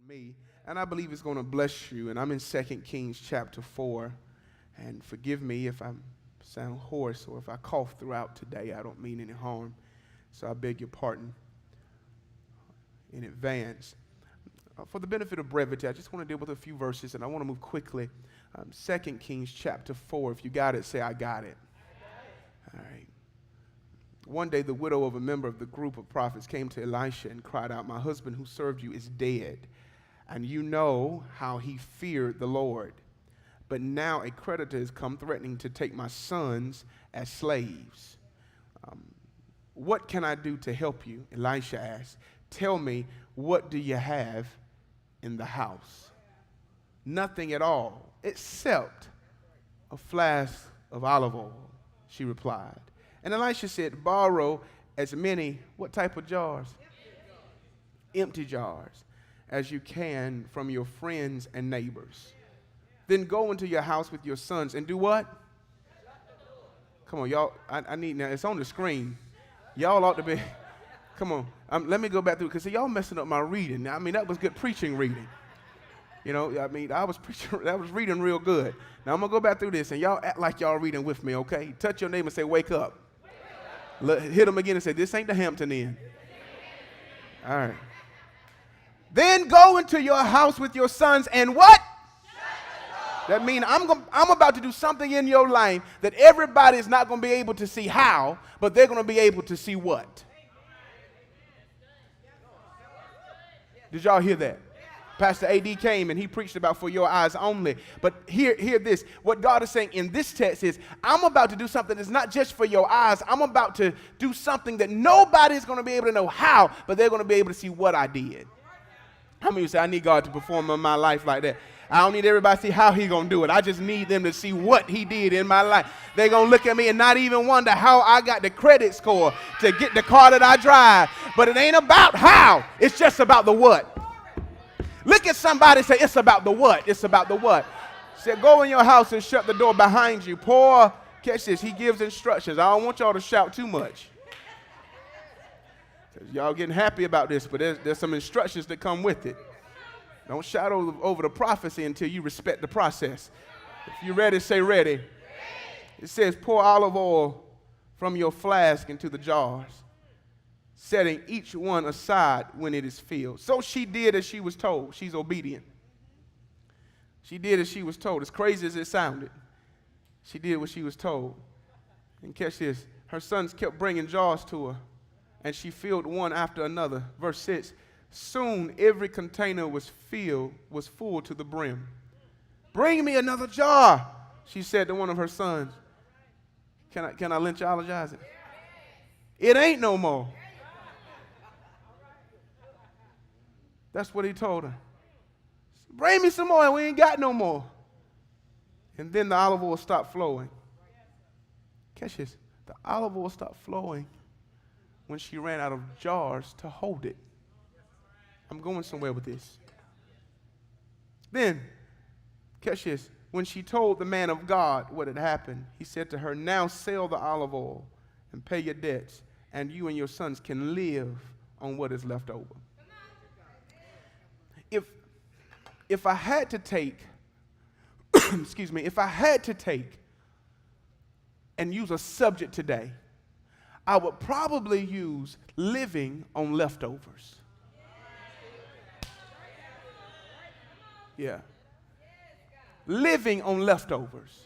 me, and I believe it's going to bless you. And I'm in 2 Kings chapter 4. And forgive me if I sound hoarse or if I cough throughout today. I don't mean any harm. So I beg your pardon in advance. For the benefit of brevity, I just want to deal with a few verses, and I want to move quickly. 2 Kings chapter 4. If you got it, say, I got it. All right. One day, the widow of a member of the group of prophets came to Elisha and cried out, my husband who served you is dead, and you know how he feared the Lord. But now a creditor has come threatening to take my sons as slaves. What can I do to help you? Elisha asked. Tell me, what do you have in the house? Nothing at all, except a flask of olive oil, she replied. And Elisha said, borrow as many, what type of jars? Empty jars, as you can from your friends and neighbors. Then go into your house with your sons and do what? Come on, y'all. I need now. It's on the screen. Y'all ought to be. Come on. Let me go back through because y'all messing up my reading. I mean, that was good preaching reading. You know, I mean, I was reading real good. Now I'm gonna go back through this and y'all act like y'all reading with me, okay? Touch your neighbor and say, wake up. Hit them again and say, this ain't the Hampton Inn. All right. Then go into your house with your sons and what? That means I'm about to do something in your life that everybody is not going to be able to see how, but they're going to be able to see what. Did y'all hear that? Pastor A.D. came and he preached about for your eyes only. But hear this. What God is saying in this text is, I'm about to do something that's not just for your eyes. I'm about to do something that nobody's going to be able to know how, but they're going to be able to see what I did. How many of you say, I need God to perform in my life like that? I don't need everybody to see how he going to do it. I just need them to see what he did in my life. They're going to look at me and not even wonder how I got the credit score to get the car that I drive. But it ain't about how. It's just about the what. Look at somebody and say, it's about the what. It's about the what. Say, go in your house and shut the door behind you. Catch this. He gives instructions. I don't want y'all to shout too much. Y'all getting happy about this, but there's some instructions that come with it. Don't shout over the prophecy until you respect the process. If you're ready, say ready. It says, pour olive oil from your flask into the jars, setting each one aside when it is filled. So she did as she was told. She's obedient. She did as she was told. As crazy as it sounded, she did what she was told. And catch this. Her sons kept bringing jars to her, and she filled one after another. Verse 6. Soon every container was full to the brim. Bring me another jar, she said to one of her sons. Can I lynchologize it? It ain't no more. That's what he told her. Bring me some more, we ain't got no more. And then the olive oil stopped flowing. Catch this. The olive oil stopped flowing when she ran out of jars to hold it. I'm going somewhere with this. Then, catch this. When she told the man of God what had happened, he said to her, now sell the olive oil and pay your debts, and you and your sons can live on what is left over. If I had to take, if I had to take and use a subject today, I would probably use living on leftovers. Yeah. Living on leftovers.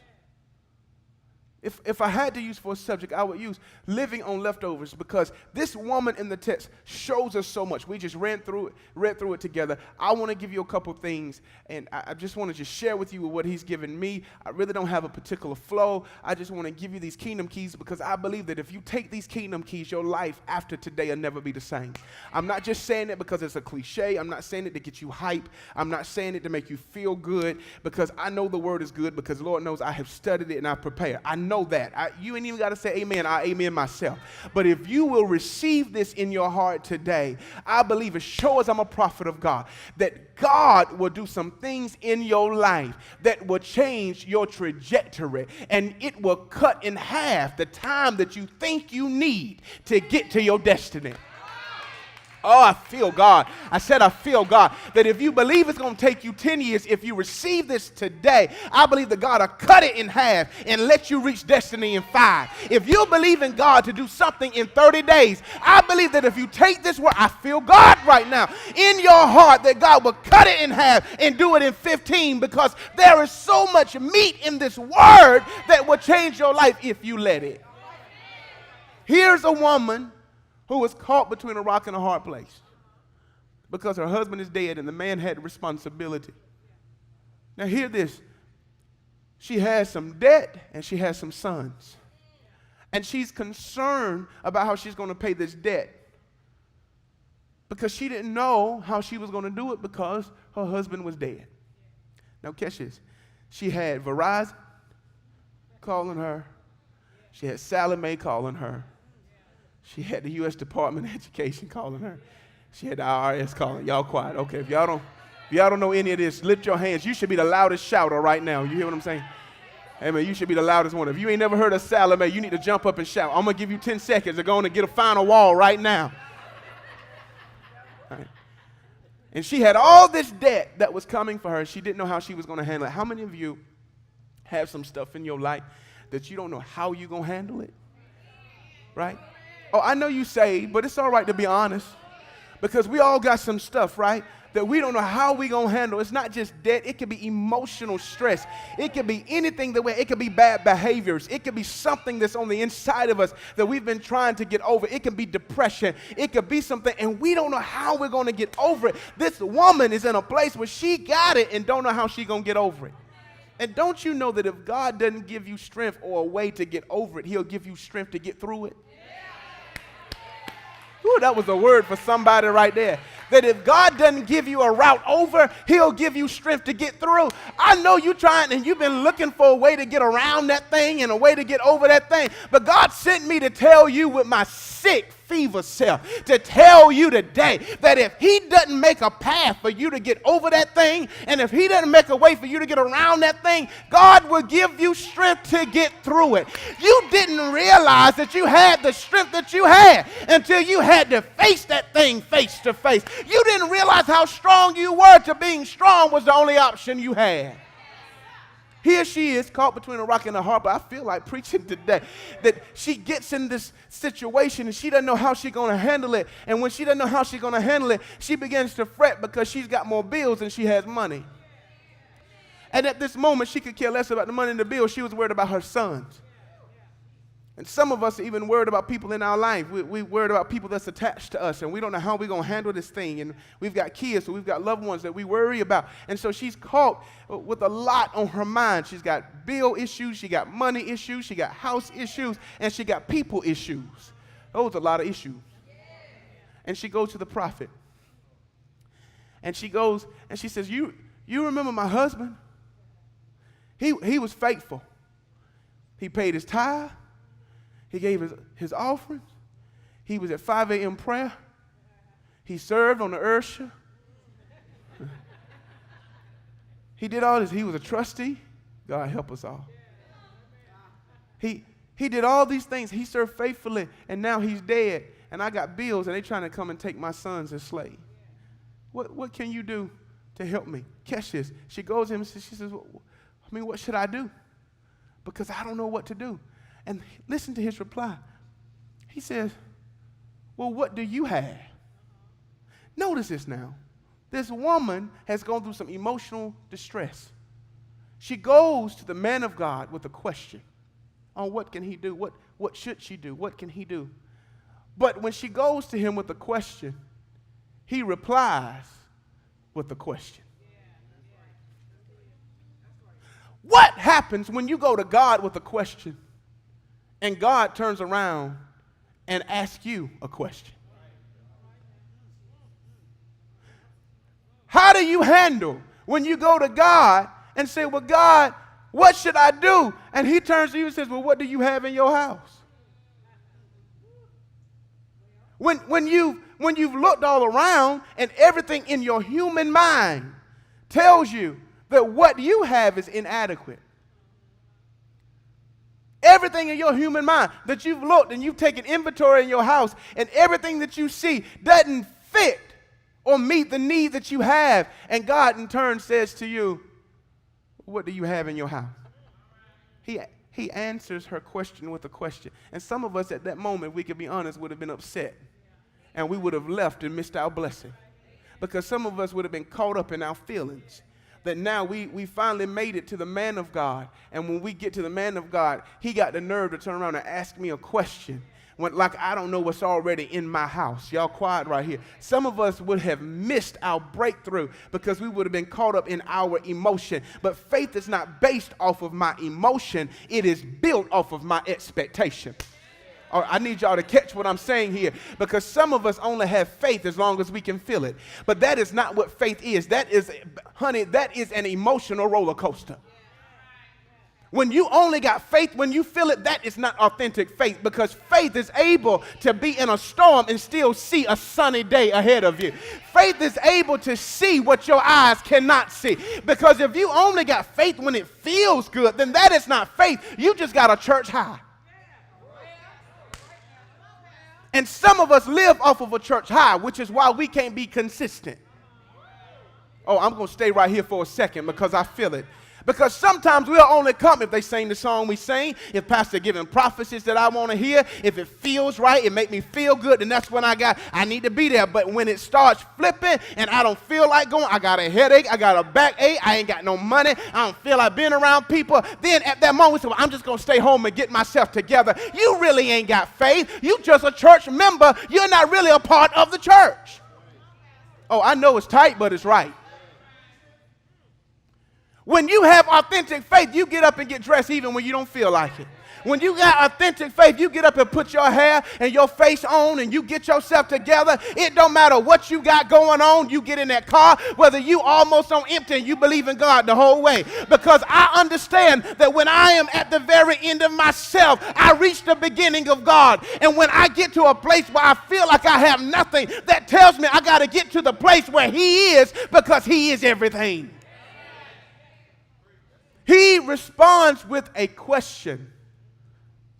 If I had to use for a subject, I would use living on leftovers, because this woman in the text shows us so much. We just read through it together. I want to give you a couple things, and I just want to just share with you what he's given me. I really don't have a particular flow. I just want to give you these kingdom keys, because I believe that if you take these kingdom keys, your life after today will never be the same. I'm not just saying it because it's a cliche. I'm not saying it to get you hype. I'm not saying it to make you feel good, because I know the word is good, because Lord knows I have studied it and I prepared. I know that. You ain't even got to say amen. I amen myself. But if you will receive this in your heart today, I believe, as sure as I'm a prophet of God, that God will do some things in your life that will change your trajectory, and it will cut in half the time that you think you need to get to your destiny. Oh, I feel God. I said I feel God. That if you believe it's going to take you 10 years, if you receive this today, I believe that God will cut it in half and let you reach destiny in 5. If you believe in God to do something in 30 days, I believe that if you take this word, I feel God right now in your heart, that God will cut it in half and do it in 15, because there is so much meat in this word that will change your life if you let it. Here's a woman who was caught between a rock and a hard place because her husband is dead and the man had responsibility. Now hear this. She has some debt and she has some sons. And she's concerned about how she's going to pay this debt because she didn't know how she was going to do it because her husband was dead. Now catch this. She had Verizon calling her. She had Sallie Mae calling her. She had the U.S. Department of Education calling her. She had the IRS calling. Y'all quiet. Okay, if y'all don't know any of this, lift your hands. You should be the loudest shouter right now. You hear what I'm saying? Hey, man, you should be the loudest one. If you ain't never heard of Sallie Mae, you need to jump up and shout. I'm going to give you 10 seconds to go on and get a final wall right now. All right. And she had all this debt that was coming for her. She didn't know how she was going to handle it. How many of you have some stuff in your life that you don't know how you're going to handle it? Right? Oh, I know you saved, but it's all right to be honest, because we all got some stuff, right, that we don't know how we going to handle. It's not just debt. It could be emotional stress. It could be anything that it could be bad behaviors. It could be something that's on the inside of us that we've been trying to get over. It could be depression. It could be something, and we don't know how we're going to get over it. This woman is in a place where she got it and don't know how she's going to get over it. And don't you know that if God doesn't give you strength or a way to get over it, he'll give you strength to get through it? Ooh, that was a word for somebody right there. That if God doesn't give you a route over, he'll give you strength to get through. I know you're trying and you've been looking for a way to get around that thing and a way to get over that thing. But God sent me to tell you with my sick fever self, to tell you today that if he doesn't make a path for you to get over that thing, and if he doesn't make a way for you to get around that thing, God will give you strength to get through it. You didn't realize that you had the strength that you had until you had to face that thing face to face. You didn't realize how strong you were till being strong was the only option you had. Here she is caught between a rock and a hard place. I feel like preaching today that she gets in this situation and she doesn't know how she's going to handle it. And when she doesn't know how she's going to handle it, she begins to fret because she's got more bills than she has money. And at this moment, she could care less about the money and the bills. She was worried about her sons. And some of us are even worried about people in our life. We worried about people that's attached to us, and we don't know how we're going to handle this thing. And we've got kids, so we've got loved ones that we worry about. And so she's caught with a lot on her mind. She's got bill issues, she got money issues, she got house issues, and she got people issues. Those are a lot of issues. And she goes to the prophet. And she goes, and she says, you remember my husband? He was faithful. He paid his tithe. He gave his offerings. He was at 5 a.m. prayer. He served on the Ursha. He did all this. He was a trustee. God help us all. He did all these things. He served faithfully, and now he's dead. And I got bills, and they're trying to come and take my sons as slaves. What can you do to help me? Catch this. She goes to him and she says, what should I do? Because I don't know what to do. And listen to his reply. He says, well, what do you have? Notice this now. This woman has gone through some emotional distress. She goes to the man of God with a question on what can he do? What should she do? What can he do? But when she goes to him with a question, he replies with a question. What happens when you go to God with a question and God turns around and asks you a question? How do you handle when you go to God and say, well, God, what should I do? And he turns to you and says, well, what do you have in your house? When you've looked all around and everything in your human mind tells you that what you have is inadequate. Everything in your human mind that you've looked and you've taken inventory in your house and everything that you see doesn't fit or meet the need that you have. And God in turn says to you, what do you have in your house? He answers her question with a question. And some of us at that moment, we could be honest, would have been upset. And we would have left and missed our blessing. Because some of us would have been caught up in our feelings. That now we finally made it to the man of God. And when we get to the man of God, he got the nerve to turn around and ask me a question. Like I don't know what's already in my house. Y'all quiet right here. Some of us would have missed our breakthrough because we would have been caught up in our emotion. But faith is not based off of my emotion. It is built off of my expectation. Or I need y'all to catch what I'm saying here, because some of us only have faith as long as we can feel it. But that is not what faith is. That is, honey, that is an emotional roller coaster. When you only got faith when you feel it, that is not authentic faith, because faith is able to be in a storm and still see a sunny day ahead of you. Faith is able to see what your eyes cannot see, because if you only got faith when it feels good, then that is not faith. You just got a church high. And some of us live off of a church high, which is why we can't be consistent. Oh, I'm going to stay right here for a second because I feel it. Because sometimes we'll only come if they sing the song we sing, if pastor giving prophecies that I want to hear, if it feels right, it make me feel good, then that's when I need to be there. But when it starts flipping and I don't feel like going, I got a headache, I got a backache, I ain't got no money, I don't feel like being around people, then at that moment, so I'm just going to stay home and get myself together. You really ain't got faith. You just a church member. You're not really a part of the church. Oh, I know it's tight, but it's right. When you have authentic faith, you get up and get dressed even when you don't feel like it. When you got authentic faith, you get up and put your hair and your face on and you get yourself together. It don't matter what you got going on. You get in that car, whether you almost on empty and you believe in God the whole way. Because I understand that when I am at the very end of myself, I reach the beginning of God. And when I get to a place where I feel like I have nothing, that tells me I got to get to the place where He is, because He is everything. He responds with a question.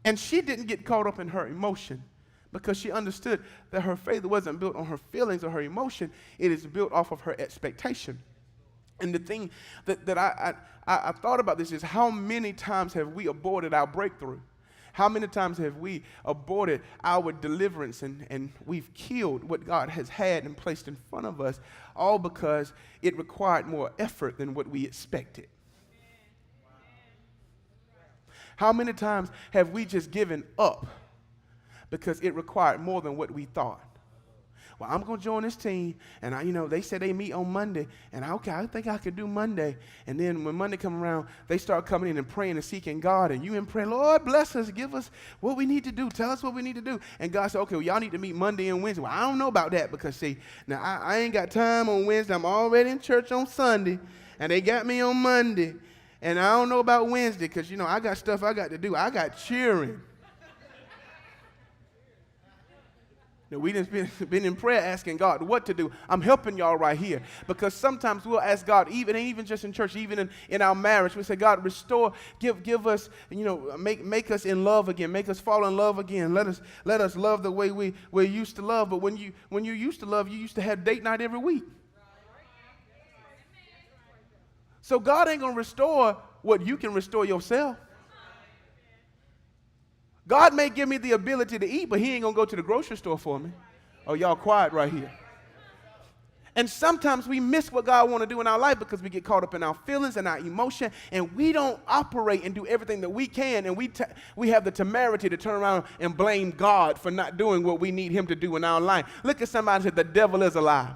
And she didn't get caught up in her emotion, because she understood that her faith wasn't built on her feelings or her emotion. It is built off of her expectation. And the thing that I thought about this is, how many times have we aborted our breakthrough? How many times have we aborted our deliverance and we've killed what God has had and placed in front of us, all because it required more effort than what we expected? How many times have we just given up because it required more than what we thought? Well, I'm going to join this team, and they said they meet on Monday, and I think I could do Monday. And then when Monday come around, they start coming in and praying and seeking God, and you in prayer, Lord, bless us, give us what we need to do, tell us what we need to do. And God said, okay, well, y'all need to meet Monday and Wednesday. Well, I don't know about that, because see, now I ain't got time on Wednesday. I'm already in church on Sunday, and they got me on Monday. And I don't know about Wednesday, because, I got stuff I got to do. I got cheering. Now, we just been in prayer asking God what to do. I'm helping y'all right here, because sometimes we'll ask God, even just in church, even in our marriage, we say, God, restore, give us, make us in love again, make us fall in love again. Let us love the way we used to love. But when you used to love, you used to have date night every week. So God ain't going to restore what you can restore yourself. God may give me the ability to eat, but He ain't going to go to the grocery store for me. Oh, y'all quiet right here. And sometimes we miss what God want to do in our life because we get caught up in our feelings and our emotion, and we don't operate and do everything that we can, and we have the temerity to turn around and blame God for not doing what we need Him to do in our life. Look at somebody and say, the devil is alive.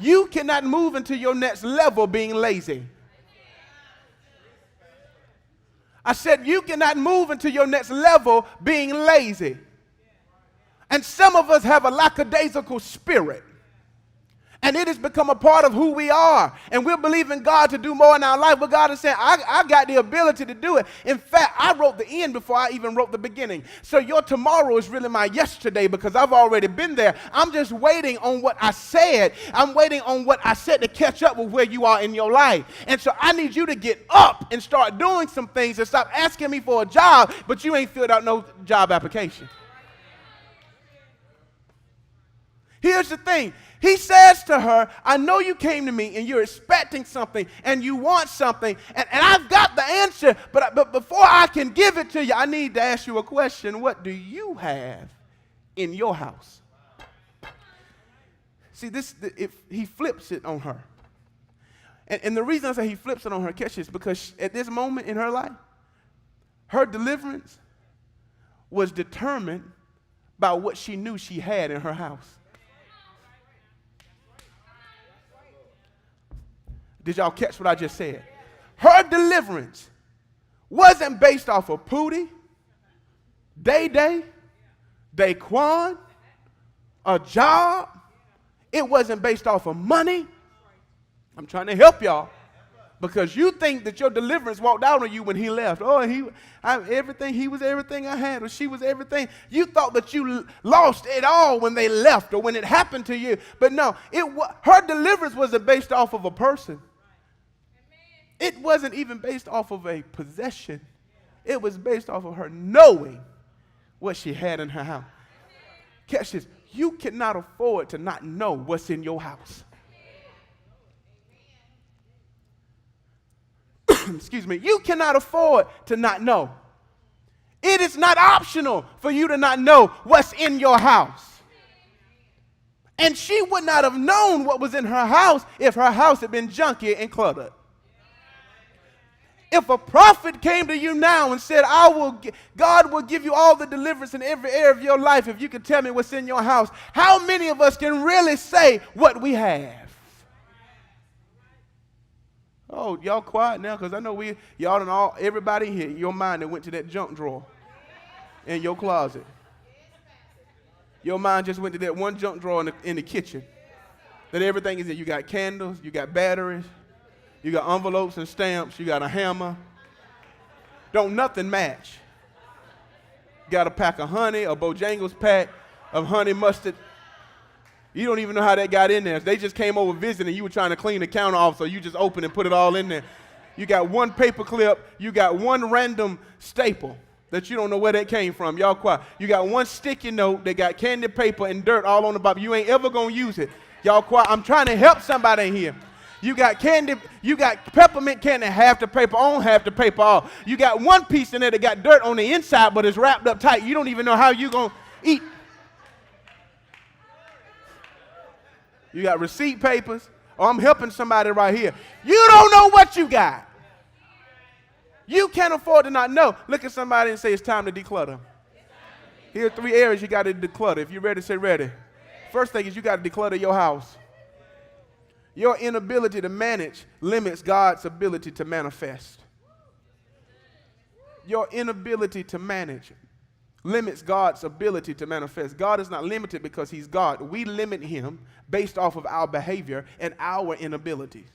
You cannot move into your next level being lazy. I said you cannot move into your next level being lazy. And some of us have a lackadaisical spirit. And it has become a part of who we are. And we're believing God to do more in our life. But God is saying, I got the ability to do it. In fact, I wrote the end before I even wrote the beginning. So your tomorrow is really my yesterday, because I've already been there. I'm just waiting on what I said. I'm waiting on what I said to catch up with where you are in your life. And so I need you to get up and start doing some things and stop asking me for a job, but you ain't filled out no job application. Here's the thing. He says to her, I know you came to me and you're expecting something and you want something, and I've got the answer, but before I can give it to you, I need to ask you a question. What do you have in your house? See, he flips it on her. And the reason I say he flips it on her, catch this, because at this moment in her life, her deliverance was determined by what she knew she had in her house. Did y'all catch what I just said? Her deliverance wasn't based off of Pootie, Day, Daquan, a job. It wasn't based off of money. I'm trying to help y'all. Because you think that your deliverance walked out on you when he left. Oh, he was everything I had, or she was everything. You thought that you lost it all when they left or when it happened to you. But no, her deliverance wasn't based off of a person. It wasn't even based off of a possession. It was based off of her knowing what she had in her house. Catch this. You cannot afford to not know what's in your house. Excuse me. You cannot afford to not know. It is not optional for you to not know what's in your house. And she would not have known what was in her house if her house had been junky and cluttered. If a prophet came to you now and said, God will give you all the deliverance in every area of your life if you can tell me what's in your house, how many of us can really say what we have? Oh, y'all quiet now, because I know everybody here, your mind that went to that junk drawer in your closet. Your mind just went to that one junk drawer in the kitchen. That everything is there. You got candles, you got batteries, you got envelopes and stamps, you got a hammer. Don't nothing match. Got a pack of honey, a Bojangles pack of honey mustard. You don't even know how that got in there. They just came over visiting. You were trying to clean the counter off, so you just opened and put it all in there. You got one paper clip. You got one random staple that you don't know where that came from. Y'all quiet. You got one sticky note that got candy paper and dirt all on the bottom. You ain't ever going to use it. Y'all quiet. I'm trying to help somebody in here. You got candy, you got peppermint candy, half the paper on, half the paper off. You got one piece in there that got dirt on the inside, but it's wrapped up tight. You don't even know how you're going to eat. You got receipt papers. Oh, I'm helping somebody right here. You don't know what you got. You can't afford to not know. Look at somebody and say it's time to declutter. Here are 3 areas you got to declutter. If you're ready, say ready. First thing is you got to declutter your house. Your inability to manage limits God's ability to manifest. Your inability to manage limits God's ability to manifest. God is not limited because he's God. We limit him based off of our behavior and our inabilities.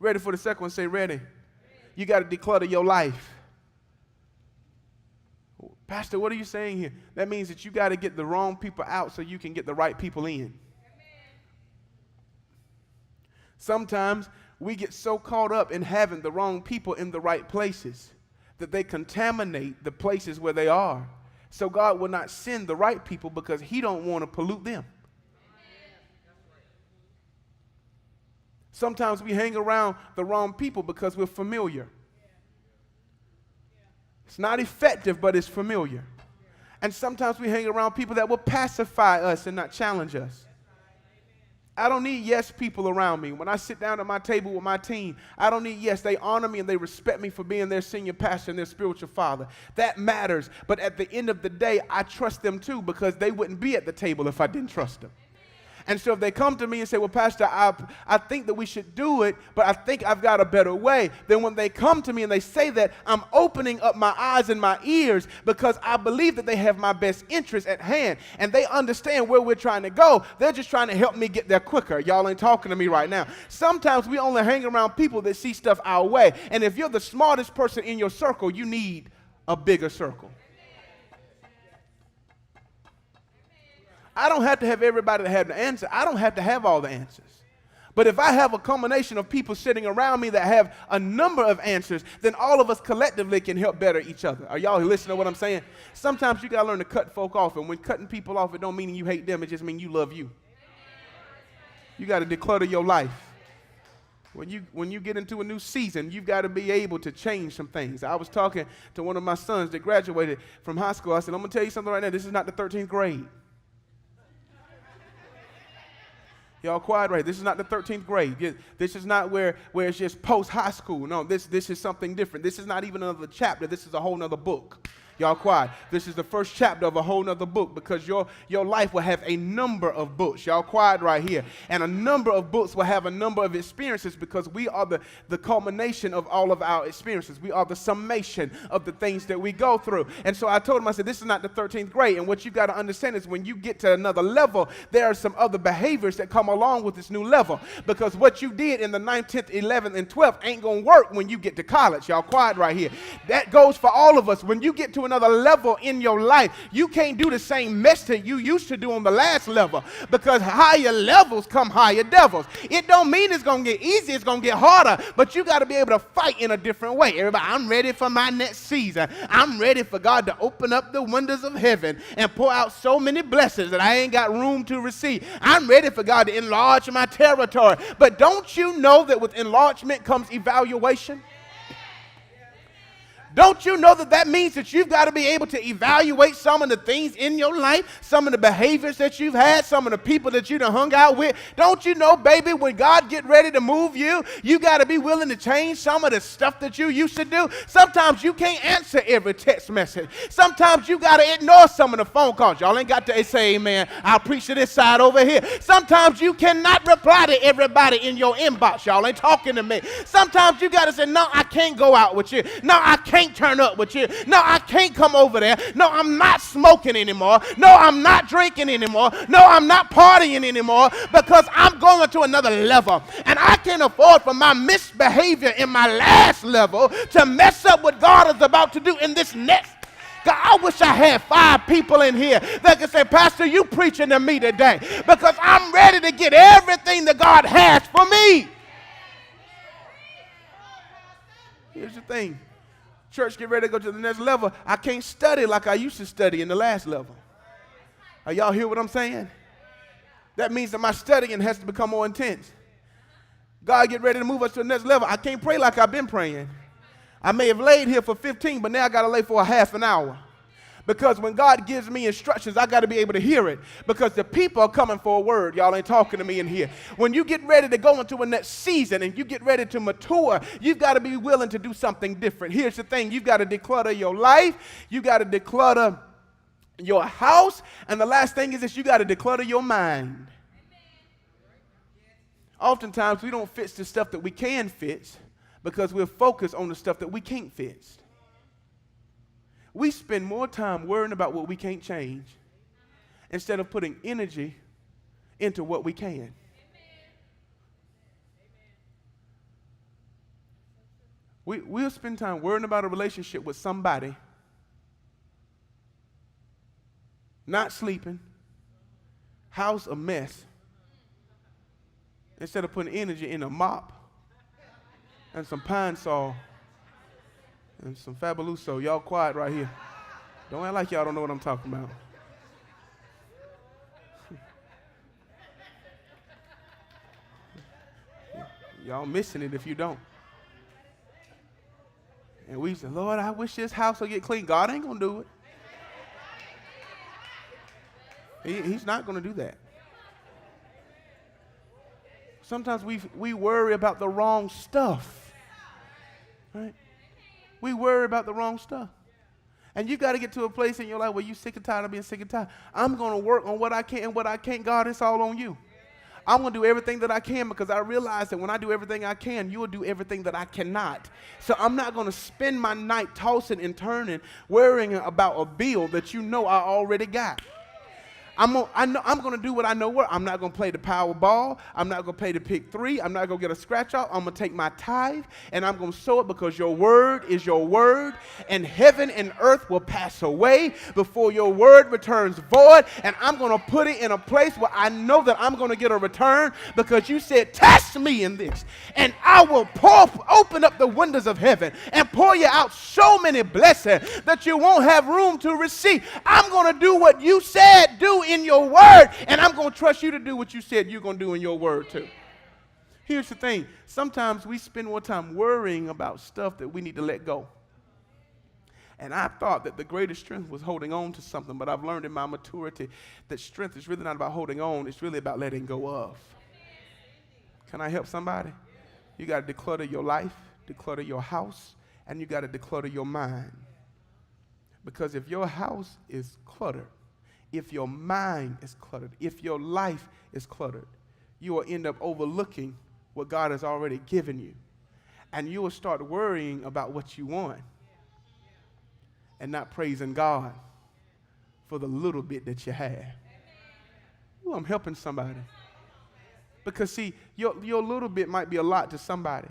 Ready for the second one? Say ready. You got to declutter your life. Pastor, what are you saying here? That means that you got to get the wrong people out so you can get the right people in. Sometimes we get so caught up in having the wrong people in the right places that they contaminate the places where they are. So God will not send the right people because he don't want to pollute them. Sometimes we hang around the wrong people because we're familiar. It's not effective, but it's familiar. And sometimes we hang around people that will pacify us and not challenge us. I don't need yes people around me. When I sit down at my table with my team, I don't need yes. They honor me and they respect me for being their senior pastor and their spiritual father. That matters. But at the end of the day, I trust them too because they wouldn't be at the table if I didn't trust them. And so if they come to me and say, well, Pastor, I think that we should do it, but I think I've got a better way. Then when they come to me and they say that, I'm opening up my eyes and my ears because I believe that they have my best interest at hand and they understand where we're trying to go. They're just trying to help me get there quicker. Y'all ain't talking to me right now. Sometimes we only hang around people that see stuff our way. And if you're the smartest person in your circle, you need a bigger circle. I don't have to have everybody to have the answer. I don't have to have all the answers. But if I have a combination of people sitting around me that have a number of answers, then all of us collectively can help better each other. Are y'all listening to what I'm saying? Sometimes you got to learn to cut folk off. And when cutting people off, it don't mean you hate them. It just means you love you. You got to declutter your life. When you get into a new season, you've got to be able to change some things. I was talking to one of my sons that graduated from high school. I said, I'm going to tell you something right now. This is not the 13th grade. Y'all quiet right. This is not the 13th grade. This is not where it's just post-high school. No, this is something different. This is not even another chapter. This is a whole nother book. Y'all quiet. This is the first chapter of a whole nother book, because your life will have a number of books. Y'all quiet right here. And a number of books will have a number of experiences, because we are the culmination of all of our experiences. We are the summation of the things that we go through. And so I told him, I said, this is not the 13th grade. And what you got to understand is when you get to another level, there are some other behaviors that come along with this new level. Because what you did in the 9th, 10th, 11th, and 12th ain't going to work when you get to college. Y'all quiet right here. That goes for all of us. When you get to another level in your life, you can't do the same mess that you used to do on the last level, because higher levels come higher devils. It don't mean it's going to get easy, it's going to get harder, but you got to be able to fight in a different way. Everybody, I'm ready for my next season. I'm ready for God to open up the windows of heaven and pour out so many blessings that I ain't got room to receive. I'm ready for God to enlarge my territory. But don't you know that with enlargement comes evaluation? Don't you know that means that you've got to be able to evaluate some of the things in your life, some of the behaviors that you've had, some of the people that you done hung out with? Don't you know, baby, when God get ready to move you, you got to be willing to change some of the stuff that you used to do. Sometimes you can't answer every text message. Sometimes you got to ignore some of the phone calls. Y'all ain't got to say amen. I'll preach to this side over here. Sometimes you cannot reply to everybody in your inbox. Y'all ain't talking to me. Sometimes you got to say, no, I can't go out with you. No, I can't turn up with you. No, I can't come over there. No, I'm not smoking anymore. No, I'm not drinking anymore. No, I'm not partying anymore, because I'm going to another level. And I can't afford for my misbehavior in my last level to mess up what God is about to do in this next. God, I wish I had 5 people in here that could say, Pastor, you preaching to me today, because I'm ready to get everything that God has for me. Here's the thing. Church, get ready to go to the next level. I can't study like I used to study in the last level. Are y'all hear what I'm saying? That means that my studying has to become more intense. God, get ready to move us to the next level. I can't pray like I've been praying. I may have laid here for 15, but now I got to lay for a half an hour. Because when God gives me instructions, I got to be able to hear it. Because the people are coming for a word. Y'all ain't talking to me in here. When you get ready to go into a next season and you get ready to mature, you've got to be willing to do something different. Here's the thing. You've got to declutter your life. You got to declutter your house. And the last thing is this. You got to declutter your mind. Oftentimes, we don't fix the stuff that we can fix because we're focused on the stuff that we can't fix. We spend more time worrying about what we can't change instead of putting energy into what we can. We'll spend time worrying about a relationship with somebody, not sleeping, house a mess, instead of putting energy in a mop and some Pine Sol and some Fabuloso. Y'all quiet right here. Don't act like y'all don't know what I'm talking about. Y'all missing it if you don't. And we say, Lord, I wish this house will get clean. God ain't going to do it. He's not going to do that. Sometimes we worry about the wrong stuff. Right? We worry about the wrong stuff. And you got to get to a place in your life where you're sick and tired of being sick and tired. I'm going to work on what I can and what I can't. God, it's all on you. I'm going to do everything that I can, because I realize that when I do everything I can, you'll do everything that I cannot. So I'm not going to spend my night tossing and turning, worrying about a bill that you know I already got. I'm gonna do what I know. I'm not gonna play the Powerball. I'm not gonna play the pick three. I'm not gonna get a scratch off. I'm gonna take my tithe and I'm gonna sow it because your word is your word, and heaven and earth will pass away before your word returns void. And I'm gonna put it in a place where I know that I'm gonna get a return because you said, "Test me in this, and I will open up the windows of heaven and pour you out so many blessings that you won't have room to receive." I'm gonna do what you said do in your word, and I'm going to trust you to do what you said you're going to do in your word too. Here's the thing. Sometimes we spend more time worrying about stuff that we need to let go. And I thought that the greatest strength was holding on to something, but I've learned in my maturity that strength is really not about holding on. It's really about letting go of. Can I help somebody? You got to declutter your life, declutter your house, and you got to declutter your mind. Because if your house is cluttered, if your mind is cluttered, if your life is cluttered, you will end up overlooking what God has already given you. And you will start worrying about what you want and not praising God for the little bit that you have. Ooh, I'm helping somebody. Because see, your little bit might be a lot to somebody.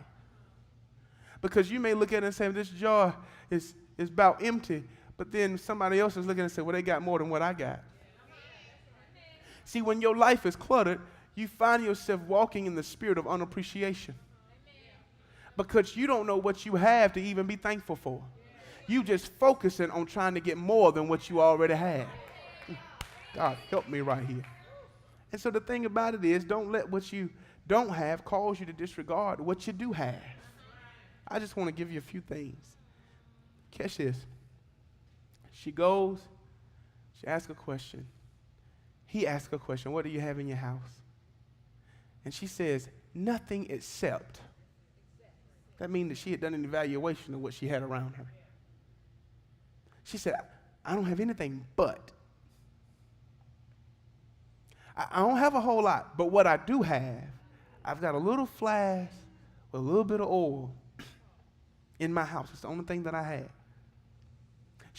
Because you may look at it and say, this jar is about empty. But then somebody else is looking and say, well, they got more than what I got. See, when your life is cluttered, you find yourself walking in the spirit of unappreciation. Because you don't know what you have to even be thankful for. You just focusing on trying to get more than what you already have. God, help me right here. And so the thing about it is, don't let what you don't have cause you to disregard what you do have. I just want to give you a few things. Catch this. She goes, she asks a question. He asks a question, what do you have in your house? And she says, nothing except. That means that she had done an evaluation of what she had around her. She said, I don't have anything but. I don't have a whole lot, but what I do have, I've got a little flask with a little bit of oil in my house. It's the only thing that I had.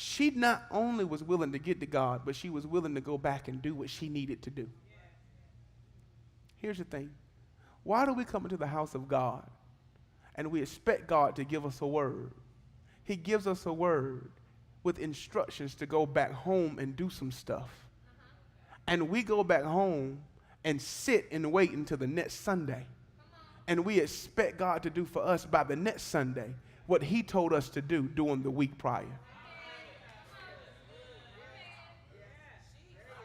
She not only was willing to get to God, but she was willing to go back and do what she needed to do. Here's the thing. Why do we come into the house of God and we expect God to give us a word? He gives us a word with instructions to go back home and do some stuff. And we go back home and sit and wait until the next Sunday. And we expect God to do for us by the next Sunday what he told us to do during the week prior.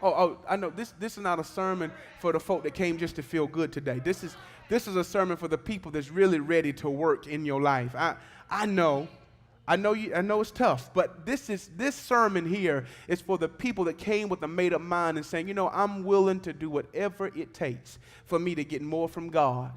Oh, I know this is not a sermon for the folk that came just to feel good today. This is a sermon for the people that's really ready to work in your life. I know it's tough, but this sermon here is for the people that came with a made-up mind and saying, I'm willing to do whatever it takes for me to get more from God.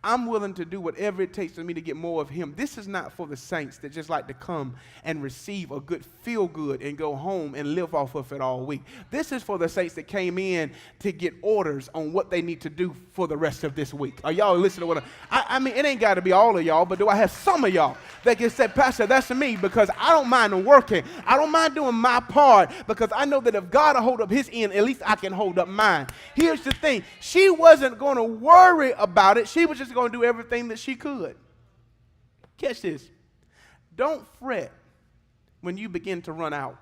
I'm willing to do whatever it takes for me to get more of him. This is not for the saints that just like to come and receive a good feel good and go home and live off of it all week. This is for the saints that came in to get orders on what they need to do for the rest of this week. Are y'all listening to what I mean, it ain't got to be all of y'all, but do I have some of y'all that can say, Pastor, that's me, because I don't mind working. I don't mind doing my part, because I know that if God will hold up his end, at least I can hold up mine. Here's the thing. She wasn't going to worry about it. She was just going to do everything that she could. Catch this. Don't fret when you begin to run out.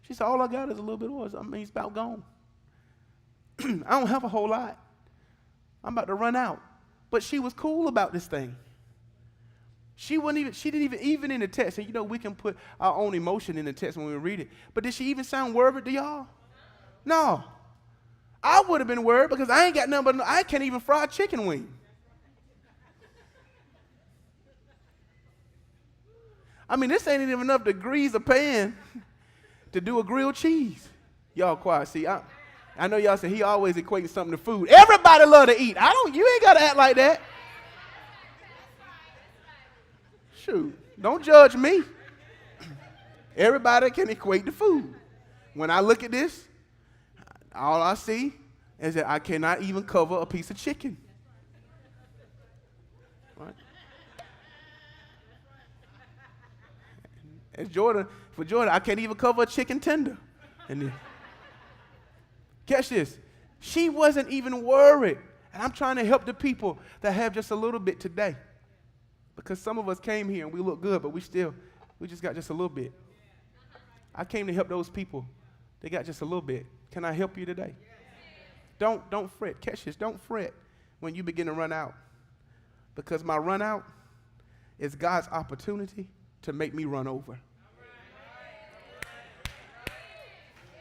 She said, all I got is a little bit of oil. I mean, it's about gone. I don't have a whole lot. I'm about to run out. But she was cool about this thing. She didn't even in the text. And we can put our own emotion in the text when we read it. But did she even sound worried to y'all? No. I would have been worried because I ain't got nothing but I can't even fry a chicken wing. I mean, this ain't even enough to grease a pan to do a grilled cheese. Y'all quiet. See, I know y'all say he always equates something to food. Everybody love to eat. You ain't got to act like that. Shoot, don't judge me. Everybody can equate to food. When I look at this, all I see is that I cannot even cover a piece of chicken. Right? For Jordan, I can't even cover a chicken tender. And Catch this. She wasn't even worried. And I'm trying to help the people that have just a little bit today. Because some of us came here and we look good, but we just got just a little bit. I came to help those people. They got just a little bit. Can I help you today? Don't fret. Catch this. Don't fret when you begin to run out. Because my run out is God's opportunity to make me run over.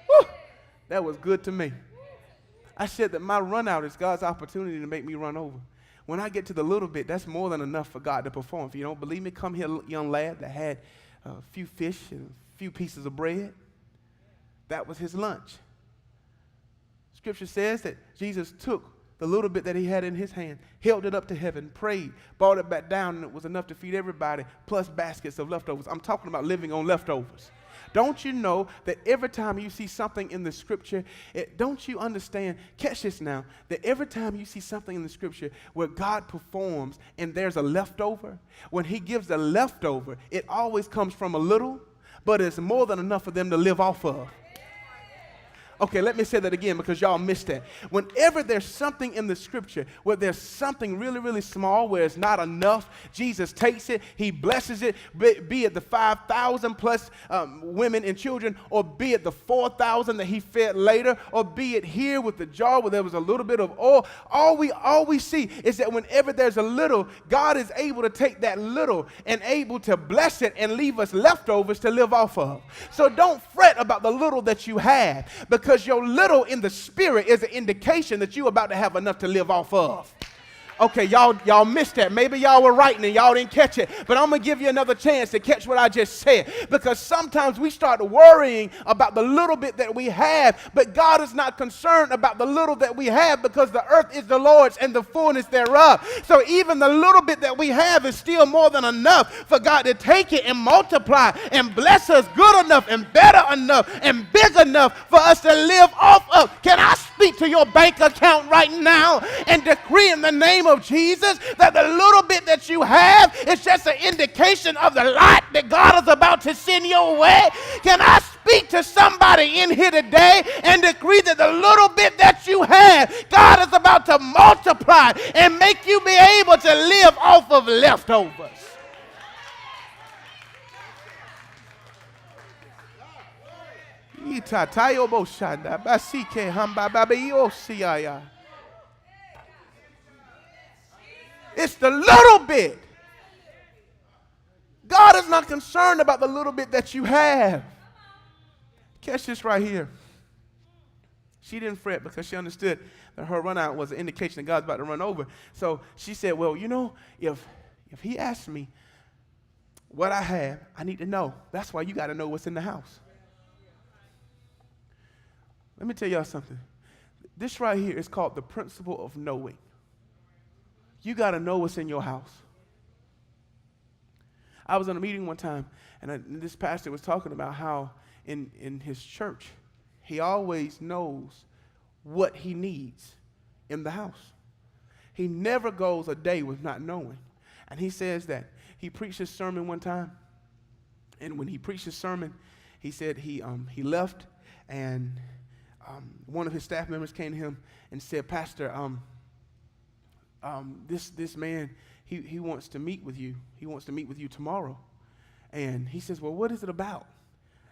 Woo, that was good to me. I said that my run out is God's opportunity to make me run over. When I get to the little bit, that's more than enough for God to perform. If you don't believe me, come here, young lad that had a few fish and a few pieces of bread. That was his lunch. Scripture says that Jesus took the little bit that he had in his hand, held it up to heaven, prayed, brought it back down, and it was enough to feed everybody, plus baskets of leftovers. I'm talking about living on leftovers. Don't you know that every time you see something in the scripture, don't you understand, catch this now, that every time you see something in the scripture where God performs and there's a leftover, when he gives a leftover, it always comes from a little, but it's more than enough for them to live off of. Okay, let me say that again because y'all missed that. Whenever there's something in the scripture where there's something really, really small where it's not enough, Jesus takes it, he blesses it, be it the 5,000 plus women and children, or be it the 4,000 that he fed later, or be it here with the jar where there was a little bit of oil. All we see is that whenever there's a little, God is able to take that little and able to bless it and leave us leftovers to live off of. So don't fret about the little that you have, because your little in the spirit is an indication that you're about to have enough to live off of. Okay, y'all missed that. Maybe y'all were writing and y'all didn't catch it. But I'm going to give you another chance to catch what I just said. Because sometimes we start worrying about the little bit that we have. But God is not concerned about the little that we have, because the earth is the Lord's and the fullness thereof. So even the little bit that we have is still more than enough for God to take it and multiply and bless us good enough and better enough and big enough for us to live off of. Can I speak to your bank account right now and decree in the name of Jesus that the little bit that you have is just an indication of the lot that God is about to send your way? Can I speak to somebody in here today and decree that the little bit that you have, God is about to multiply and make you be able to live off of leftovers? It's the little bit. God is not concerned about the little bit that you have. Catch this right here. She didn't fret because she understood that her run out was an indication that God's about to run over. So she said, well, you know, if he asks me what I have, I need to know. That's why you got to know what's in the house. Let me tell y'all something. This right here is called the principle of knowing. You got to know what's in your house. I was in a meeting one time, and this pastor was talking about how in his church, he always knows what he needs in the house. He never goes a day with not knowing. And he says that he preached his sermon one time, and when he preached his sermon, he said he left, and one of his staff members came to him and said, Pastor, this man, he wants to meet with you. He wants to meet with you tomorrow. And he says, well, what is it about?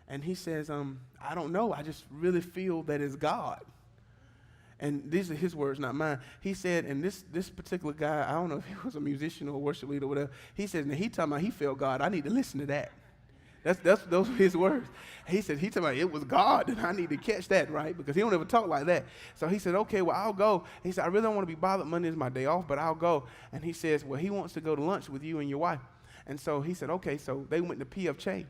And he says, I don't know. I just really feel that it's God. And these are his words, not mine. He said, and this particular guy, I don't know if he was a musician or a worship leader or whatever, he says, and he talking about he felt God. I need to listen to that. Those were his words. He said, he talking about it was God, and I need to catch that, right? Because he don't ever talk like that. So he said, okay, well, I'll go. He said, I really don't want to be bothered. Monday is my day off, but I'll go. And he says, well, he wants to go to lunch with you and your wife. And so he said, okay. So they went to P.F. Chang.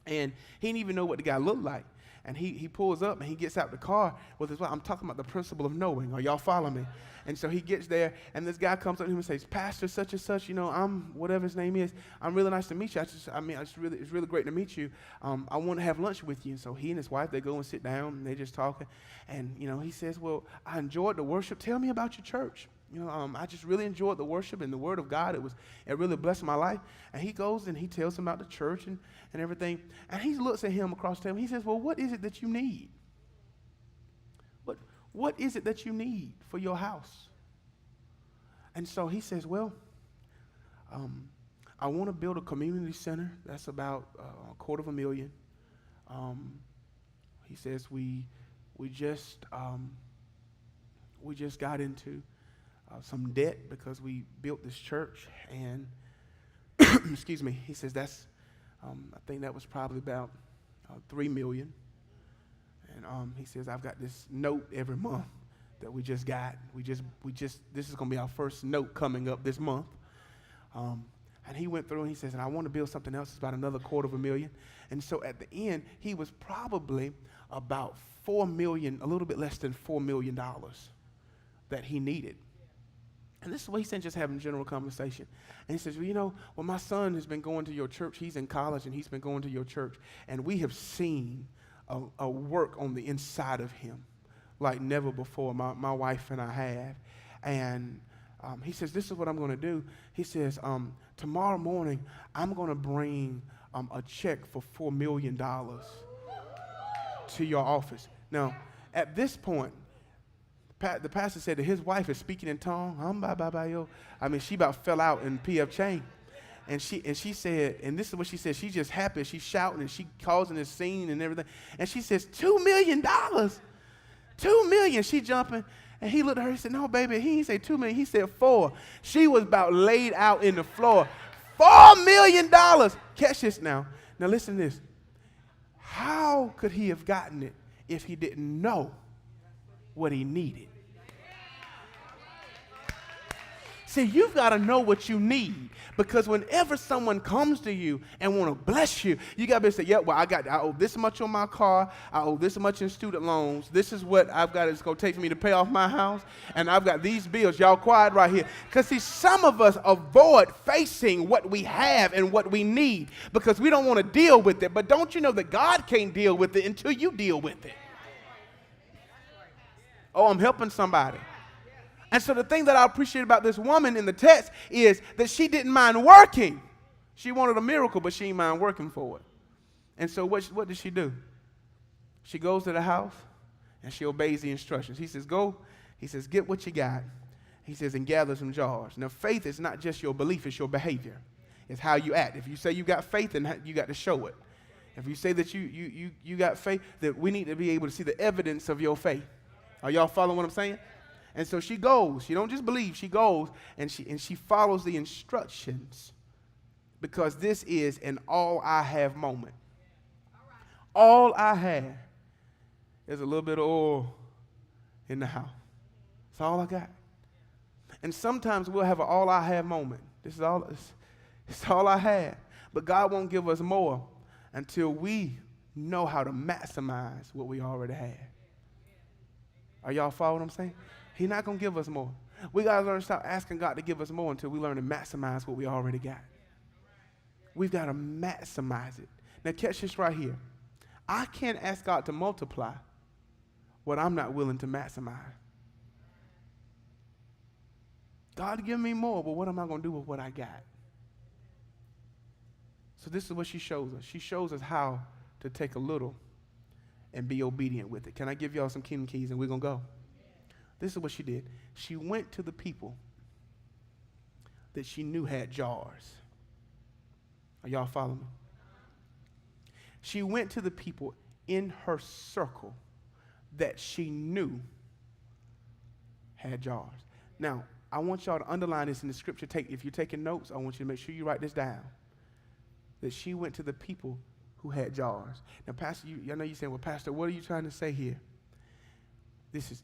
And he didn't even know what the guy looked like. And he pulls up, and he gets out the car with his wife. I'm talking about the principle of knowing. Are y'all following me? And so he gets there, and this guy comes up to him and says, Pastor such and such, you know, I'm whatever his name is. I'm really nice to meet you. It's really great to meet you. I want to have lunch with you. And so he and his wife, they go and sit down, and they're just talking. And, you know, he says, well, I enjoyed the worship. Tell me about your church. You know, I just really enjoyed the worship and the word of God. It really blessed my life. And he goes and he tells him about the church and everything. And he looks at him across the table. He says, well, what is it that you need? what is it that you need for your house? And so he says, well, I want to build a community center. That's about $250,000. He says we just got into some debt because we built this church, and excuse me. He says that's I think that was probably about $3 million. And he says I've got this note every month that we just got. This is going to be our first note coming up this month. And he went through and he says, and I want to build something else. It's about another $250,000. And so at the end, he was probably about $4 million, a little bit less than $4 million that he needed. And this is what he said, just having general conversation. And he says, well, my son has been going to your church. He's in college and he's been going to your church. And we have seen a work on the inside of him like never before. My wife and I have. And he says, this is what I'm going to do. He says, tomorrow morning, I'm going to bring a check for $4 million to your office. Now, at this point, the pastor said that his wife is speaking in tongues. I mean, she about fell out in P.F. Chang. And she said, and this is what she said, she's just happy. She's shouting and she causing this scene and everything. And she says, $2 million. $2 million. She jumping. And he looked at her and said, no, baby, he didn't say $2 million. He said 4. She was about laid out in the floor. $4 million. Catch this now. Now listen to this. How could he have gotten it if he didn't know what he needed? See, you've got to know what you need, because whenever someone comes to you and want to bless you, you got to be able to say, yeah, well, I owe this much on my car. I owe this much in student loans. This is what I've got. It's going to take for me to pay off my house. And I've got these bills. Y'all quiet right here. Because, see, some of us avoid facing what we have and what we need because we don't want to deal with it. But don't you know that God can't deal with it until you deal with it? Oh, I'm helping somebody. And so the thing that I appreciate about this woman in the text is that she didn't mind working. She wanted a miracle, but she didn't mind working for it. And so what does she do? She goes to the house and she obeys the instructions. He says, go. He says, get what you got. He says, and gather some jars. Now, faith is not just your belief, it's your behavior. It's how you act. If you say you got faith, then you got to show it. If you say that you got faith, that we need to be able to see the evidence of your faith. Are y'all following what I'm saying? And so she goes. She don't just believe. She goes and she follows the instructions, because this is an all I have moment. All I have is a little bit of oil in the house. That's all I got. And sometimes we'll have an all I have moment. It's all I have. But God won't give us more until we know how to maximize what we already have. Are y'all following what I'm saying? He's not going to give us more. We got to learn to stop asking God to give us more until we learn to maximize what we already got. We've got to maximize it. Now, catch this right here. I can't ask God to multiply what I'm not willing to maximize. God, give me more, but what am I going to do with what I got? So this is what she shows us. She shows us how to take a little and be obedient with it. Can I give y'all some kingdom keys and we're going to go? This is what she did. She went to the people that she knew had jars. Are y'all following me? She went to the people in her circle that she knew had jars. Now, I want y'all to underline this in the scripture. If you're taking notes, I want you to make sure you write this down. That she went to the people who had jars. Now, Pastor, I know you're saying, well, Pastor, what are you trying to say here? This is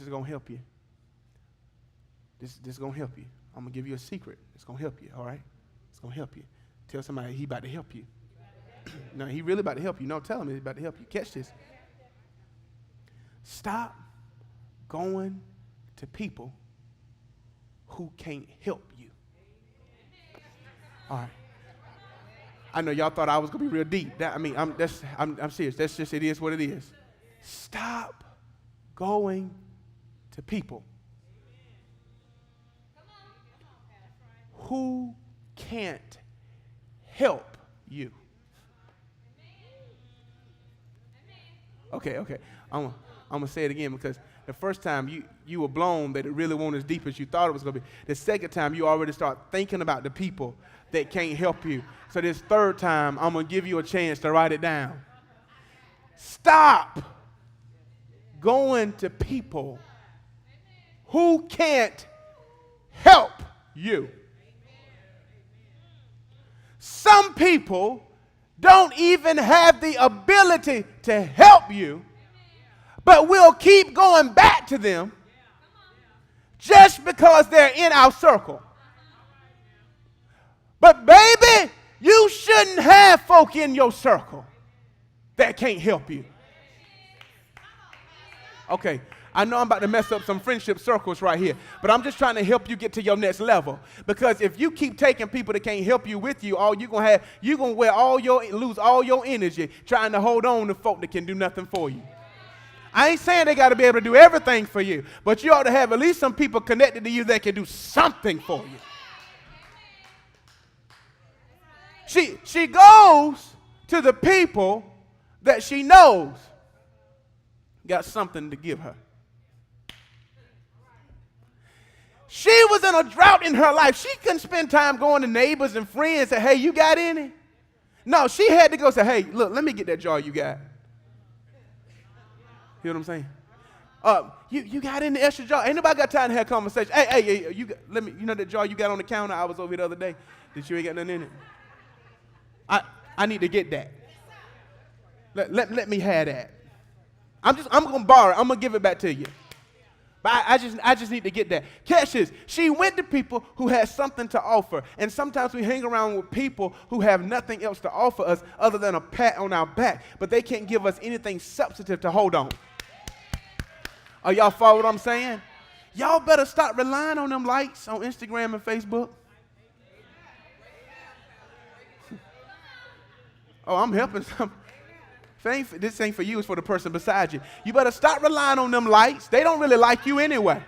going to help you. This is going to help you. I'm going to give you a secret. It's going to help you, all right? It's going to help you. Tell somebody he about to help you. No, he really about to help you. No, tell him he's about to help you. Catch this. Stop going to people who can't help you. All right. I know y'all thought I was going to be real deep. I'm serious. That's just, it is what it is. Stop going to people who can't help you. Okay. I'm going to say it again because the first time you were blown that it really wasn't as deep as you thought it was going to be. The second time you already start thinking about the people that can't help you. So this third time, I'm going to give you a chance to write it down. Stop going to people who can't help you. Some people don't even have the ability to help you, but we'll keep going back to them just because they're in our circle. But baby, you shouldn't have folk in your circle that can't help you. Okay, I know I'm about to mess up some friendship circles right here, but I'm just trying to help you get to your next level. Because if you keep taking people that can't help you with you, all you're gonna lose all your energy trying to hold on to folk that can do nothing for you. I ain't saying they got to be able to do everything for you, but you ought to have at least some people connected to you that can do something for you. She goes to the people that she knows got something to give her. She was in a drought in her life. She couldn't spend time going to neighbors and friends and say, hey, you got any? No, she had to go say, hey, look, let me get that jar you got. You know what I'm saying? You got any extra jar? Ain't nobody got time to have conversation. Hey, you know that jar you got on the counter? I was over here the other day. Did you ain't got nothing in it? I need to get that. Let me have that. I'm gonna borrow it. I'm gonna give it back to you. But I just need to get that. Catch this. She went to people who had something to offer. And sometimes we hang around with people who have nothing else to offer us other than a pat on our back. But they can't give us anything substantive to hold on. Are y'all follow what I'm saying? Y'all better stop relying on them likes on Instagram and Facebook. Oh, I'm helping some. This ain't for you, it's for the person beside you. You better stop relying on them likes. They don't really like you anyway.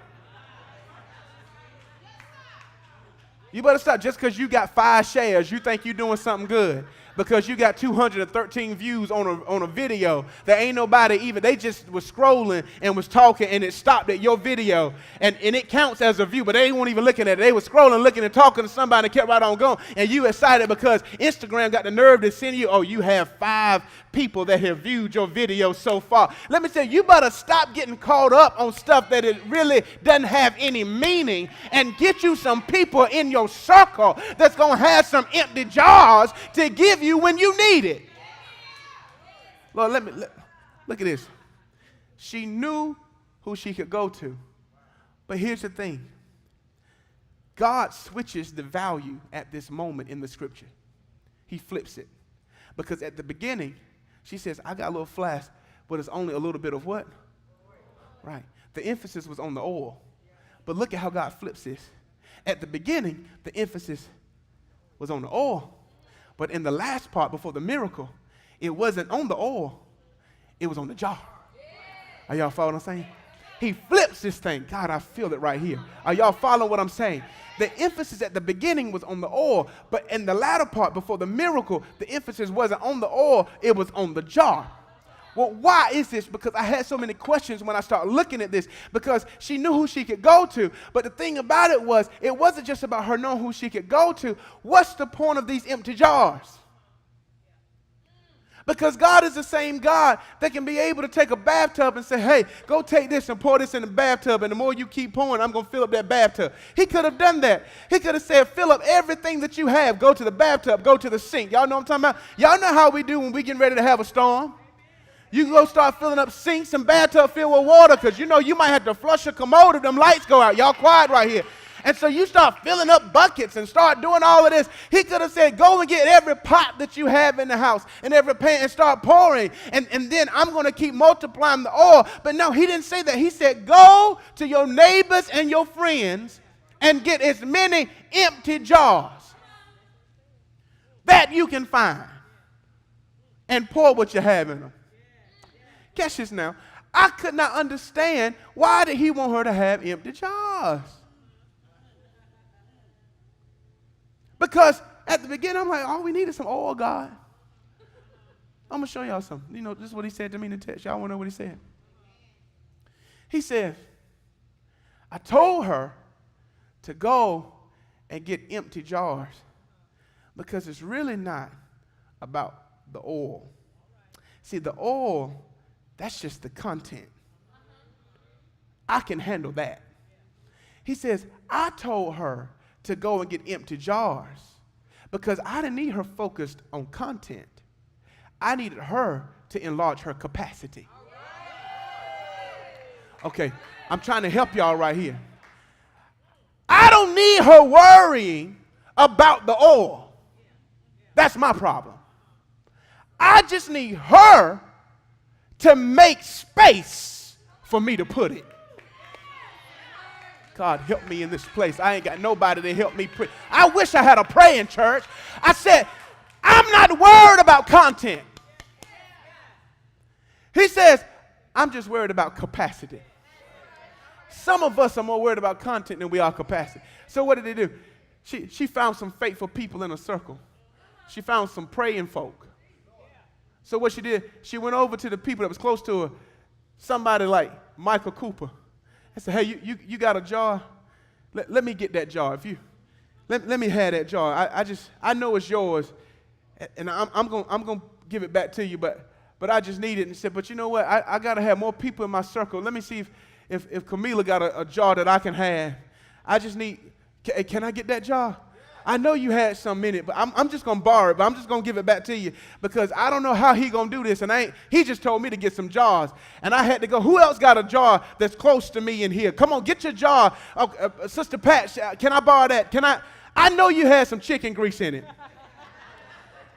You better stop just because you got 5 shares, you think you're doing something good. Because you got 213 views on a video that ain't nobody even, they just was scrolling and was talking and it stopped at your video and it counts as a view, but they weren't even looking at it. They were scrolling, looking and talking to somebody and kept right on going. And you excited because Instagram got the nerve to send you, oh, you have 5 people that have viewed your video so far. Let me tell you, you better stop getting caught up on stuff that it really doesn't have any meaning and get you some people in your circle that's going to have some empty jars to give you when you need it. Lord, look at this. She knew who she could go to. But here's the thing. God switches the value at this moment in the scripture. He flips it. Because at the beginning, she says, I got a little flask, but it's only a little bit of what? Right. The emphasis was on the oil. But look at how God flips this. At the beginning, the emphasis was on the oil. But in the last part, before the miracle, it wasn't on the oil. It was on the jar. Are y'all following what I'm saying? He flips this thing. God, I feel it right here. Are y'all following what I'm saying? The emphasis at the beginning was on the oil, but in the latter part, before the miracle, the emphasis wasn't on the oil, it was on the jar. Well, why is this? Because I had so many questions when I started looking at this, because she knew who she could go to, but the thing about it was, it wasn't just about her knowing who she could go to. What's the point of these empty jars? Because God is the same God that can be able to take a bathtub and say, hey, go take this and pour this in the bathtub, and the more you keep pouring, I'm going to fill up that bathtub. He could have done that. He could have said, fill up everything that you have. Go to the bathtub. Go to the sink. Y'all know what I'm talking about? Y'all know how we do when we get ready to have a storm. You can go start filling up sinks and bathtub filled with water because you know you might have to flush a commode if them lights go out. Y'all quiet right here. And so you start filling up buckets and start doing all of this. He could have said, go and get every pot that you have in the house and every pan and start pouring. And then I'm going to keep multiplying the oil. But no, he didn't say that. He said, go to your neighbors and your friends and get as many empty jars that you can find and pour what you have in them. Catch this now. I could not understand why did he want her to have empty jars. Because at the beginning, I'm like, all we need is some oil, God. I'm going to show y'all something. You know, this is what he said to me in the text. Y'all want to know what he said? He said, I told her to go and get empty jars because it's really not about the oil. See, the oil, that's just the content. I can handle that. He says, I told her to go and get empty jars because I didn't need her focused on content. I needed her to enlarge her capacity. Okay, I'm trying to help y'all right here. I don't need her worrying about the oil. That's my problem. I just need her to make space for me to put it. God, help me in this place. I ain't got nobody to help me pray. I wish I had a praying church. I said, I'm not worried about content. He says, I'm just worried about capacity. Some of us are more worried about content than we are capacity. So what did they do? She found some faithful people in a circle. She found some praying folk. So what she did, she went over to the people that was close to her, somebody like Michael Cooper. I said, hey, you got a jar? Let me get that jar. If you let me have that jar. I know it's yours, and I'm gonna give it back to you, but I just need it. And he said, but you know what? I gotta have more people in my circle. Let me see if Camila got a jar that I can have. I just need. Can I get that jar? I know you had some in it, but I'm just going to borrow it, but I'm just going to give it back to you because I don't know how he going to do this. And he just told me to get some jars. And I had to go, who else got a jar that's close to me in here? Come on, get your jar. Sister Pat, can I borrow that? I know you had some chicken grease in it.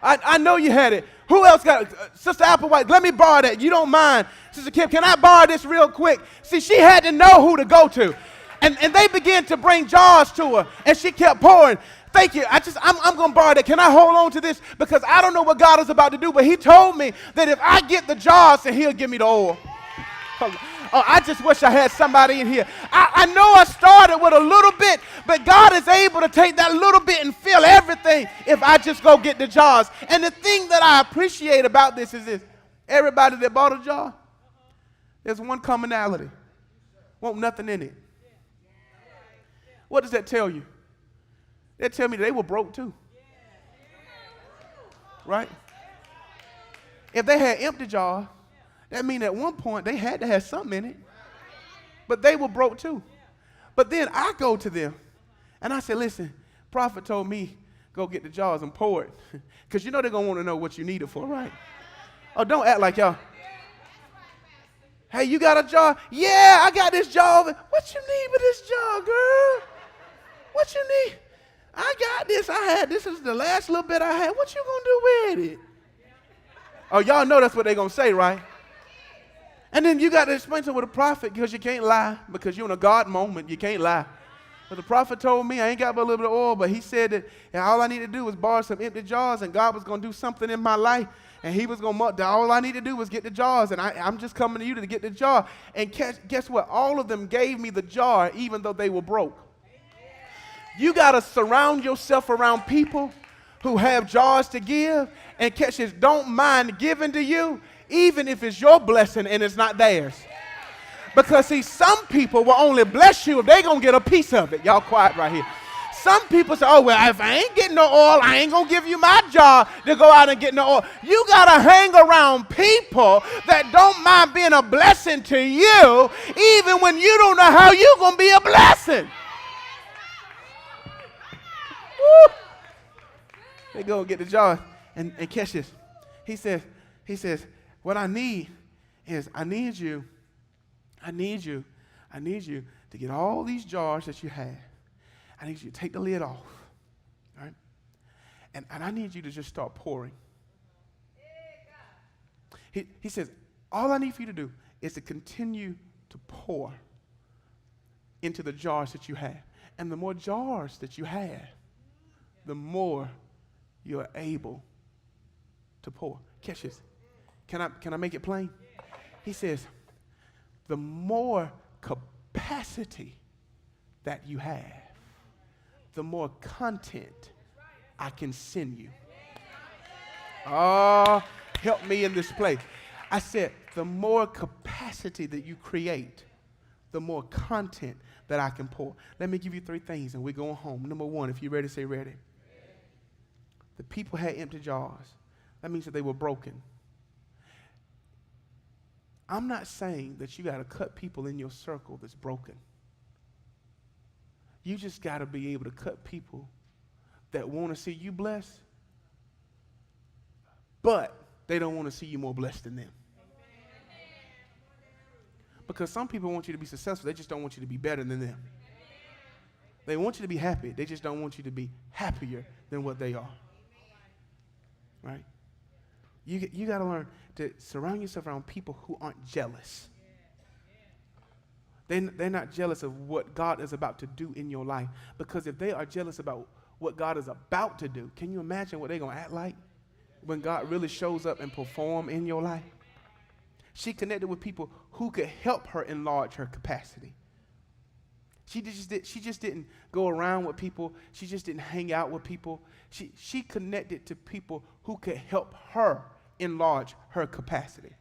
I know you had it. Who else got it? Sister Applewhite, let me borrow that. You don't mind. Sister Kim, can I borrow this real quick? See, she had to know who to go to. And they began to bring jars to her, and she kept pouring. Thank you. I'm going to borrow that. Can I hold on to this? Because I don't know what God is about to do, but he told me that if I get the jars, then he'll give me the oil. Oh, I just wish I had somebody in here. I know I started with a little bit, but God is able to take that little bit and fill everything if I just go get the jars. And the thing that I appreciate about this is this. Everybody that bought a jar, there's one commonality. Want nothing in it. What does that tell you? They tell me they were broke too. Right? If they had empty jars, that means at one point they had to have something in it. But they were broke too. But then I go to them and I say, listen, prophet told me go get the jars and pour it. Because you know they're going to want to know what you need it for, right? Oh, don't act like y'all. Hey, you got a jar? Yeah, I got this jar. What you need with this jar, girl? What you need? I got this. This is the last little bit I had. What you gonna do with it? Oh, y'all know that's what they're gonna say, right? And then you got to explain to with a prophet because you can't lie because you're in a God moment. You can't lie. But the prophet told me I ain't got but a little bit of oil, but he said that all I need to do was borrow some empty jars, and God was gonna do something in my life, and he was gonna. All I need to do was get the jars, and I'm just coming to you to get the jar. And guess what? All of them gave me the jar, even though they were broke. You got to surround yourself around people who have jars to give and catch this, don't mind giving to you, even if it's your blessing and it's not theirs. Because see, some people will only bless you if they're going to get a piece of it. Y'all quiet right here. Some people say, oh, well, if I ain't getting no oil, I ain't going to give you my jar to go out and get no oil. You got to hang around people that don't mind being a blessing to you, even when you don't know how you're going to be a blessing. Woo. They go and get the jar and catch this. He says, what I need is I need you to get all these jars that you have. I need you to take the lid off. All right? And I need you to just start pouring. He says, all I need for you to do is to continue to pour into the jars that you have. And the more jars that you have, the more you're able to pour. Catch this. Can I make it plain? He says, the more capacity that you have, the more content I can send you. Oh, help me in this place. I said, the more capacity that you create, the more content that I can pour. Let me give you 3 things, and we're going home. Number 1, if you're ready, say ready. The people had empty jars. That means that they were broken. I'm not saying that you got to cut people in your circle that's broken. You just got to be able to cut people that want to see you blessed, but they don't want to see you more blessed than them. Because some people want you to be successful, they just don't want you to be better than them. They want you to be happy, they just don't want you to be happier than what they are. Right? You got to learn to surround yourself around people who aren't jealous. They're not jealous of what God is about to do in your life. Because if they are jealous about what God is about to do, can you imagine what they're going to act like when God really shows up and perform in your life? She connected with people who could help her enlarge her capacity. She just didn't go around with people. She just didn't hang out with people. She connected to people who could help her enlarge her capacity.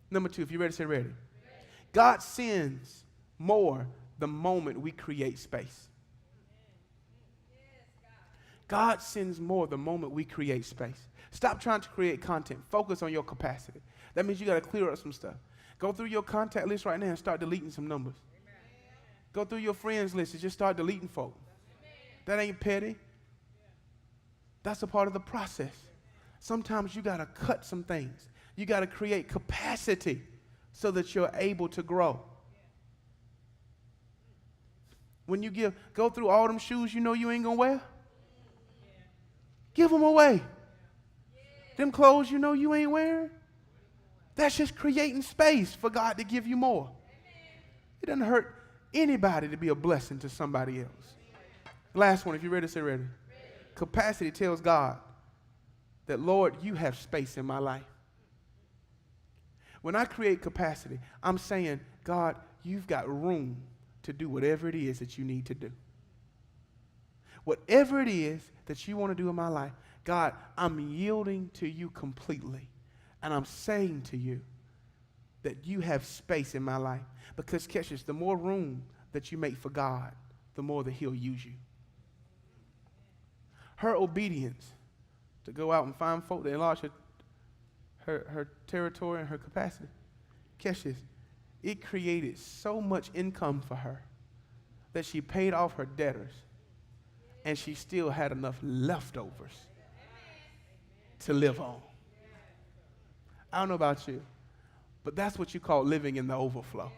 Number 2, if you're ready, say ready. God sends more the moment we create space. God sends more the moment we create space. Stop trying to create content. Focus on your capacity. That means you got to clear up some stuff. Go through your contact list right now and start deleting some numbers. Go through your friends list and just start deleting folk. That ain't petty. That's a part of the process. Sometimes you got to cut some things. You got to create capacity so that you're able to grow. When you go through all them shoes you know you ain't going to wear, give them away. Them clothes you know you ain't wearing, that's just creating space for God to give you more. It doesn't hurt anybody to be a blessing to somebody else. Last one, if you're ready, say ready. Capacity tells God that, Lord, you have space in my life. When I create capacity, I'm saying, God, you've got room to do whatever it is that you need to do. Whatever it is that you want to do in my life, God, I'm yielding to you completely. And I'm saying to you that you have space in my life. Because, catch this, the more room that you make for God, the more that he'll use you. Her obedience to go out and find folk to enlarge her territory and her capacity, catch this, it created so much income for her that she paid off her debtors and she still had enough leftovers to live on. I don't know about you, but that's what you call living in the overflow.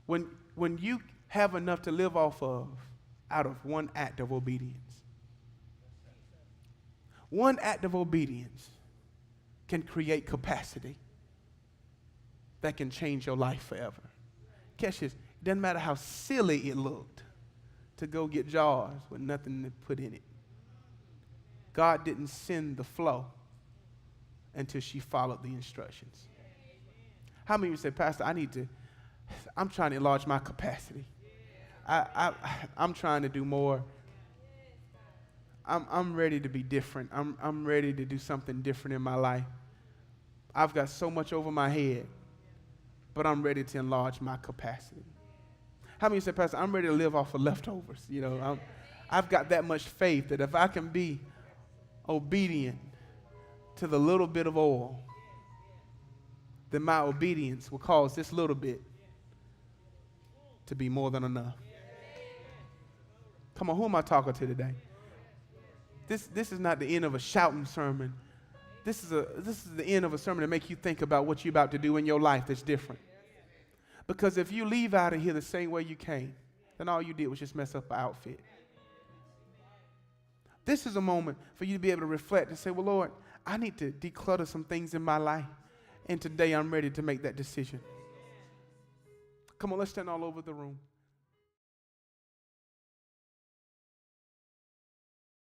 When you have enough to live off of out of one act of obedience. One act of obedience can create capacity that can change your life forever. Catch this. It doesn't matter how silly it looked to go get jars with nothing to put in it. God didn't send the flow until she followed the instructions. How many of you say, Pastor, I'm trying to enlarge my capacity. I'm trying to do more. I'm ready to be different. I'm ready to do something different in my life. I've got so much over my head, but I'm ready to enlarge my capacity. How many of you say, Pastor, I'm ready to live off of leftovers? You know, I've got that much faith that if I can be obedient to the little bit of oil, then my obedience will cause this little bit to be more than enough. Come on, who am I talking to today? This is not the end of a shouting sermon. This is the end of a sermon to make you think about what you're about to do in your life that's different. Because if you leave out of here the same way you came, then all you did was just mess up an outfit. This is a moment for you to be able to reflect and say, well, Lord, I need to declutter some things in my life. And today I'm ready to make that decision. Come on, let's stand all over the room.